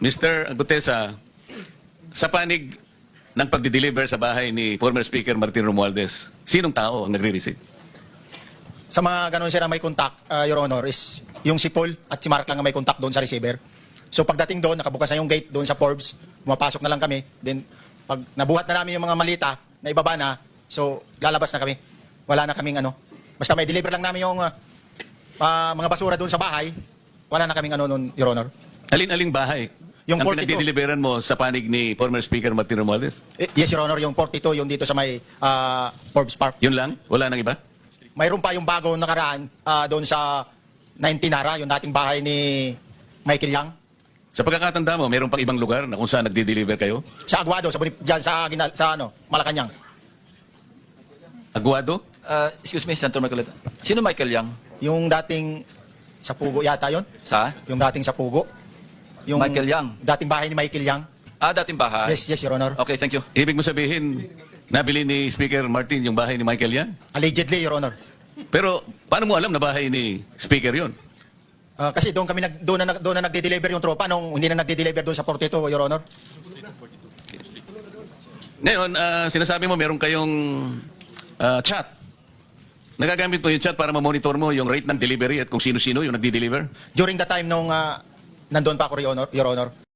Mr. Gutesa, sa panig ng pagdi-deliver sa bahay ni former Speaker Martin Romualdez, sinong tao ang nagre-receive? Sa mga ganun sir na may contact, Your Honor, is yung si Paul at si Mark lang ang may contact doon sa receiver. So pagdating doon, nakabukas na yung gate doon sa Forbes, pumapasok na lang kami. Then pag nabuhat na namin yung mga malita na ibaba na, so lalabas na kami. Wala na kaming ano. Basta may deliver lang namin yung mga basura doon sa bahay, wala na kaming ano noon, Your Honor. Alin-aling bahay Yung ang 42. pinagdi-deliveran mo sa panig ni former Speaker Martin Romualdez? Yes, Your Honor, yung 42, yung dito sa may Forbes Park. Yun lang? Wala nang iba? Mayroon pa yung bago nakaraan doon sa 19 Nara, yung dating bahay ni Michael Yang. Sa pagkakatanda mo, mayroon pang ibang lugar na kung saan nagdi-deliver kayo? Sa Aguado, dyan sa Malacanang. Aguado? Excuse me, Senator Marcoleta. Sino Michael Yang? Yung dating sa Pugo yata yon. Sa? Yung dating sa Pugo. Yung Michael Yang? dating bahay ni Michael Yang. Dating bahay? Yes, Your Honor. Okay, thank you. Ibig mo sabihin, nabili ni Speaker Martin yung bahay ni Michael yan? Allegedly, Your Honor. Pero paano mo alam na bahay ni Speaker yon? Kasi doon kami doon na nagde-deliver yung tropa nung hindi na nagde-deliver doon sa 42, Your Honor. Ngayon, sinasabi mo meron kayong chat. Nagagamit mo yung chat para ma-monitor mo yung rate ng delivery at kung sino-sino yung nagdi-deliver? During the time nung nandun pa ako, Your Honor.